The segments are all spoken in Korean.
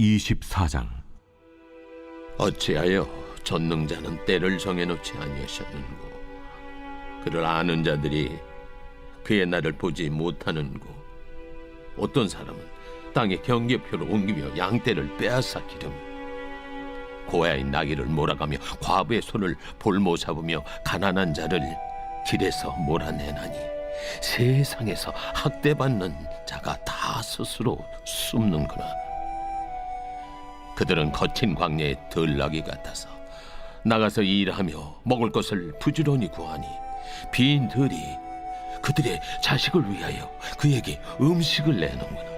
24장. 어찌하여 전능자는 때를 정해놓지 아니하셨는고? 그를 아는 자들이 그의 날을 보지 못하는고? 어떤 사람은 땅에 경계표를 옮기며 양떼를 빼앗아 기르며 고아의 나귀를 몰아가며 과부의 손을 볼모 잡으며 가난한 자를 길에서 몰아내나니 세상에서 학대받는 자가 다 스스로 숨는구나. 그들은 거친 광야의 들나귀 같아서 나가서 일하며 먹을 것을 부지런히 구하니 빈들이 그들의 자식을 위하여 그에게 음식을 내놓는구나.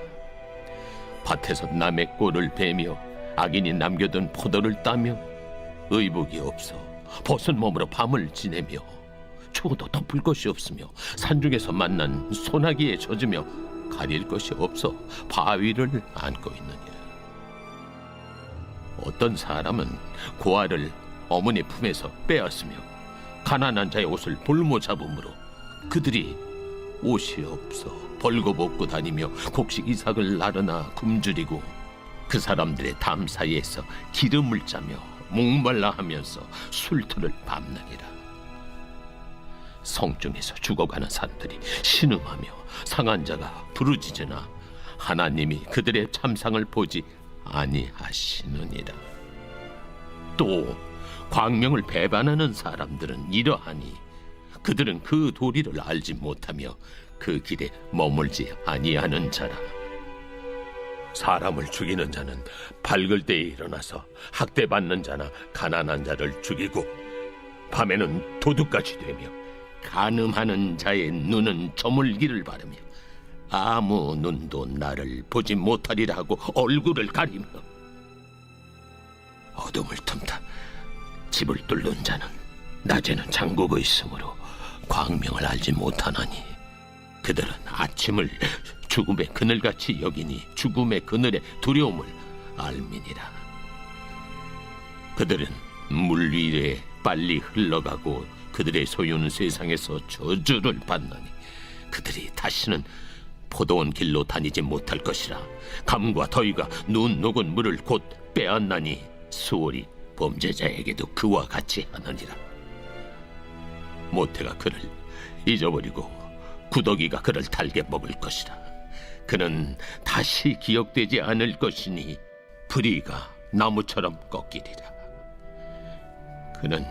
밭에서 남의 꼴을 베며 악인이 남겨둔 포도를 따며 의복이 없어 벗은 몸으로 밤을 지내며 추워도 덮을 것이 없으며 산중에서 만난 소나기에 젖으며 가릴 것이 없어 바위를 안고 있느니라. 어떤 사람은 고아를 어머니 품에서 빼앗으며 가난한 자의 옷을 볼모 잡음으로 그들이 옷이 없어 벌거벗고 다니며 곡식 이삭을 나르나 굶주리고 그 사람들의 담 사이에서 기름을 짜며 목말라 하면서 술틀을 밤낮이라. 성중에서 죽어가는 산들이 신음하며 상한 자가 부르짖으나 하나님이 그들의 참상을 보지 아니하시느니라. 또 광명을 배반하는 사람들은 이러하니 그들은 그 도리를 알지 못하며 그 길에 머물지 아니하는 자라. 사람을 죽이는 자는 밝을 때에 일어나서 학대받는 자나 가난한 자를 죽이고 밤에는 도둑같이 되며 간음하는 자의 눈은 저물기를 바라며 아무 눈도 나를 보지 못하리라 하고 얼굴을 가리며 어둠을 틈타 집을 뚫는 자는 낮에는 잠그고 있으므로 광명을 알지 못하나니 그들은 아침을 죽음의 그늘같이 여기니 죽음의 그늘의 두려움을 알미니라. 그들은 물 위에 빨리 흘러가고 그들의 소유는 세상에서 저주를 받나니 그들이 다시는 포도원 길로 다니지 못할 것이라. 감과 더위가 눈 녹은 물을 곧 빼앗나니 수월이 범죄자에게도 그와 같이 하느니라. 모태가 그를 잊어버리고 구더기가 그를 달게 먹을 것이라. 그는 다시 기억되지 않을 것이니 불의가 나무처럼 꺾이리라. 그는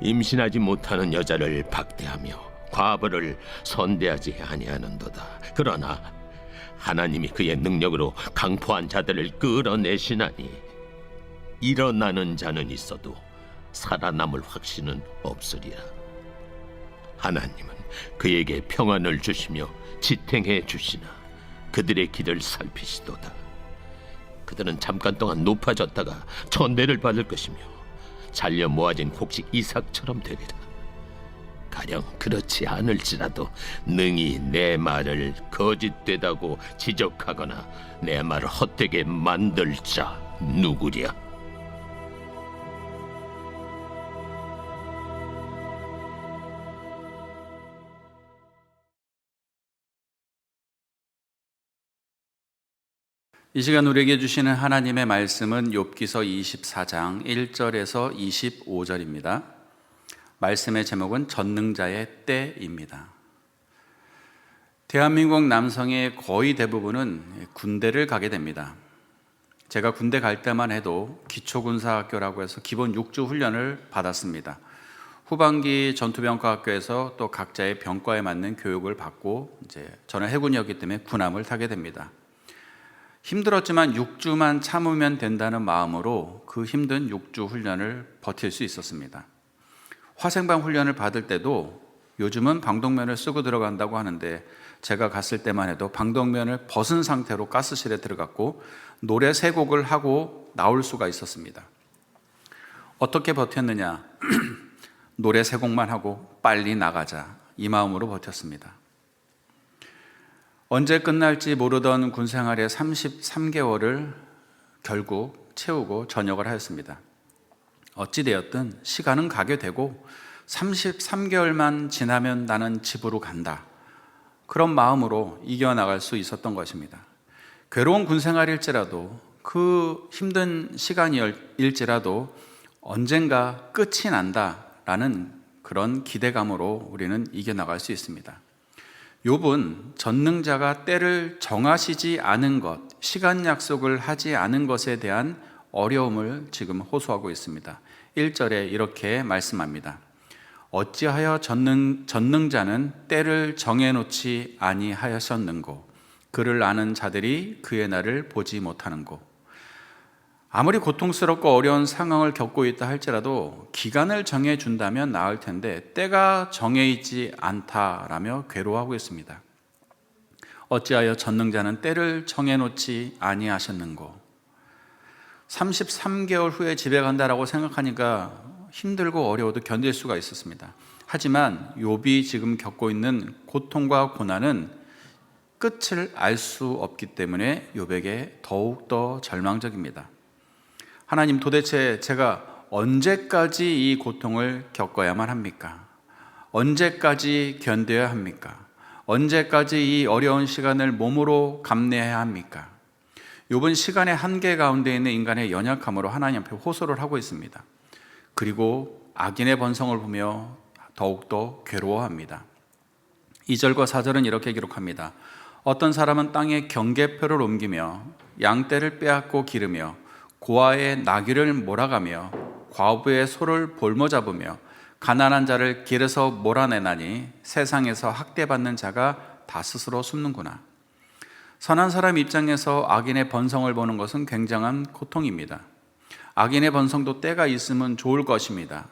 임신하지 못하는 여자를 박대하며 과부를 선대하지 아니하는도다. 그러나 하나님이 그의 능력으로 강포한 자들을 끌어내시나니 일어나는 자는 있어도 살아남을 확신은 없으리라. 하나님은 그에게 평안을 주시며 지탱해 주시나 그들의 길을 살피시도다. 그들은 잠깐 동안 높아졌다가 천대를 받을 것이며 잘려 모아진 곡식 이삭처럼 되리라. 가령 그렇지 않을지라도 능히 내 말을 거짓되다고 지적하거나 내 말을 헛되게 만들 자 누구랴? 이 시간 우리에게 주시는 하나님의 말씀은 욥기서 24장 1절에서 25절입니다. 말씀의 제목은 전능자의 때입니다. 대한민국 남성의 거의 대부분은 군대를 가게 됩니다. 제가 군대 갈 때만 해도 기초군사학교라고 해서 기본 6주 훈련을 받았습니다. 후반기 전투병과학교에서 또 각자의 병과에 맞는 교육을 받고 저는 해군이었기 때문에 군함을 타게 됩니다. 힘들었지만 6주만 참으면 된다는 마음으로 그 힘든 6주 훈련을 버틸 수 있었습니다. 화생방 훈련을 받을 때도 요즘은 방독면을 쓰고 들어간다고 하는데 제가 갔을 때만 해도 방독면을 벗은 상태로 가스실에 들어갔고 노래 3곡을 하고 나올 수가 있었습니다. 어떻게 버텼느냐? 노래 3곡만 하고 빨리 나가자, 이 마음으로 버텼습니다. 언제 끝날지 모르던 군생활의 33개월을 결국 채우고 전역을 하였습니다. 어찌되었든 시간은 가게 되고 33개월만 지나면 나는 집으로 간다, 그런 마음으로 이겨나갈 수 있었던 것입니다. 괴로운 군생활일지라도 그 힘든 시간일지라도 언젠가 끝이 난다라는 그런 기대감으로 우리는 이겨나갈 수 있습니다. 욥은 전능자가 때를 정하시지 않은 것, 시간 약속을 하지 않은 것에 대한 어려움을 지금 호소하고 있습니다. 1절에 이렇게 말씀합니다. 어찌하여 전능자는 때를 정해놓지 아니하셨는고, 그를 아는 자들이 그의 날을 보지 못하는고. 아무리 고통스럽고 어려운 상황을 겪고 있다 할지라도 기간을 정해준다면 나을 텐데 때가 정해있지 않다라며 괴로워하고 있습니다. 어찌하여 전능자는 때를 정해놓지 아니하셨는고. 33개월 후에 집에 간다라고 생각하니까 힘들고 어려워도 견딜 수가 있었습니다. 하지만 욥이 지금 겪고 있는 고통과 고난은 끝을 알 수 없기 때문에 욥에게 더욱더 절망적입니다. 하나님, 도대체 제가 언제까지 이 고통을 겪어야만 합니까? 언제까지 견뎌야 합니까? 언제까지 이 어려운 시간을 몸으로 감내해야 합니까? 욥은 시간의 한계 가운데 있는 인간의 연약함으로 하나님 앞에 호소를 하고 있습니다. 그리고 악인의 번성을 보며 더욱더 괴로워합니다. 2절과 4절은 이렇게 기록합니다. 어떤 사람은 땅에 경계표를 옮기며 양떼를 빼앗고 기르며 고아의 나귀를 몰아가며 과부의 소를 볼모 잡으며 가난한 자를 길에서 몰아내나니 세상에서 학대받는 자가 다 스스로 숨는구나. 선한 사람 입장에서 악인의 번성을 보는 것은 굉장한 고통입니다. 악인의 번성도 때가 있으면 좋을 것입니다.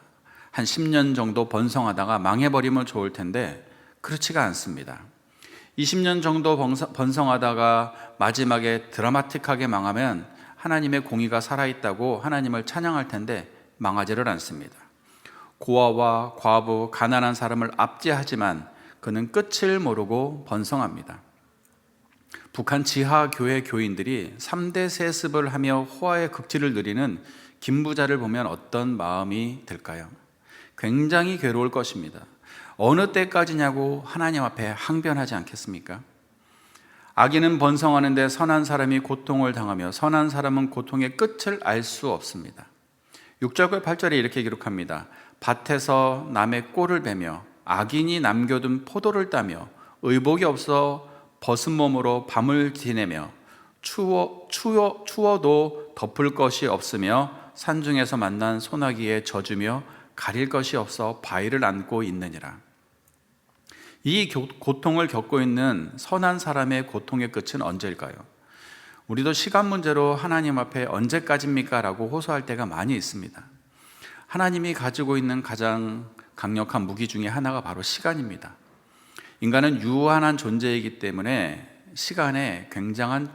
한 10년 정도 번성하다가 망해버리면 좋을 텐데 그렇지가 않습니다. 20년 정도 번성하다가 마지막에 드라마틱하게 망하면 하나님의 공의가 살아있다고 하나님을 찬양할 텐데 망하지를 않습니다. 고아와 과부, 가난한 사람을 압제하지만 그는 끝을 모르고 번성합니다. 북한 지하교회 교인들이 3대 세습을 하며 호화의 극치를 누리는 김부자를 보면 어떤 마음이 들까요? 굉장히 괴로울 것입니다. 어느 때까지냐고 하나님 앞에 항변하지 않겠습니까? 악인은 번성하는데 선한 사람이 고통을 당하며 선한 사람은 고통의 끝을 알 수 없습니다. 6절과 8절에 이렇게 기록합니다. 밭에서 남의 꼴을 베며 악인이 남겨둔 포도를 따며 의복이 없어 벗은 몸으로 밤을 지내며 추워도 덮을 것이 없으며 산중에서 만난 소나기에 젖으며 가릴 것이 없어 바위를 안고 있느니라. 이 고통을 겪고 있는 선한 사람의 고통의 끝은 언제일까요? 우리도 시간 문제로 하나님 앞에 언제까지입니까? 라고 호소할 때가 많이 있습니다. 하나님이 가지고 있는 가장 강력한 무기 중에 하나가 바로 시간입니다. 인간은 유한한 존재이기 때문에 시간에 굉장한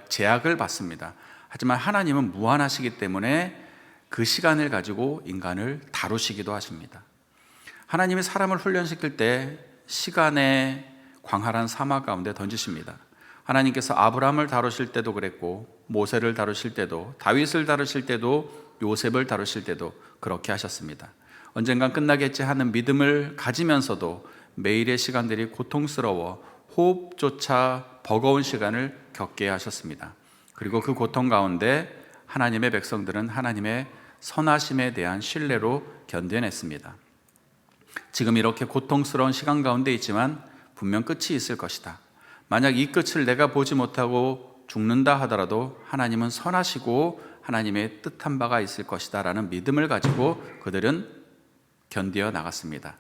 제약을 받습니다. 하지만 하나님은 무한하시기 때문에 그 시간을 가지고 인간을 다루시기도 하십니다. 하나님이 사람을 훈련시킬 때 시간의 광활한 사막 가운데 던지십니다. 하나님께서 아브라함을 다루실 때도 그랬고 모세를 다루실 때도, 다윗을 다루실 때도, 요셉을 다루실 때도 그렇게 하셨습니다. 언젠간 끝나겠지 하는 믿음을 가지면서도 매일의 시간들이 고통스러워 호흡조차 버거운 시간을 겪게 하셨습니다. 그리고 그 고통 가운데 하나님의 백성들은 하나님의 선하심에 대한 신뢰로 견뎌냈습니다. 지금 이렇게 고통스러운 시간 가운데 있지만 분명 끝이 있을 것이다. 만약 이 끝을 내가 보지 못하고 죽는다 하더라도 하나님은 선하시고 하나님의 뜻한 바가 있을 것이다 라는 믿음을 가지고 그들은 견디어 나갔습니다.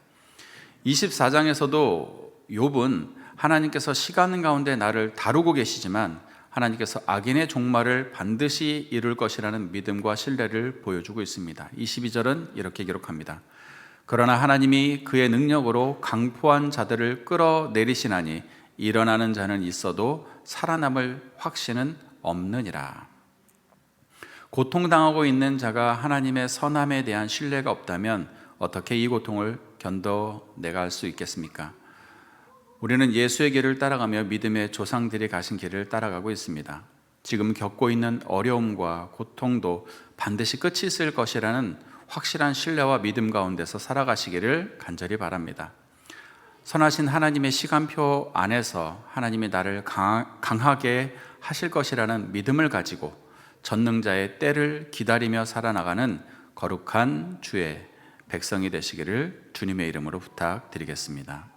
24장에서도 욥은 하나님께서 시간 가운데 나를 다루고 계시지만 하나님께서 악인의 종말을 반드시 이룰 것이라는 믿음과 신뢰를 보여주고 있습니다. 22절은 이렇게 기록합니다. 그러나 하나님이 그의 능력으로 강포한 자들을 끌어내리시나니 일어나는 자는 있어도 살아남을 확신은 없느니라. 고통당하고 있는 자가 하나님의 선함에 대한 신뢰가 없다면 어떻게 이 고통을 견뎌내갈 수 있겠습니까? 우리는 예수의 길을 따라가며 믿음의 조상들이 가신 길을 따라가고 있습니다. 지금 겪고 있는 어려움과 고통도 반드시 끝이 있을 것이라는 확실한 신뢰와 믿음 가운데서 살아가시기를 간절히 바랍니다. 선하신 하나님의 시간표 안에서 하나님이 나를 강하게 하실 것이라는 믿음을 가지고 전능자의 때를 기다리며 살아나가는 거룩한 주의 백성이 되시기를 주님의 이름으로 부탁드리겠습니다.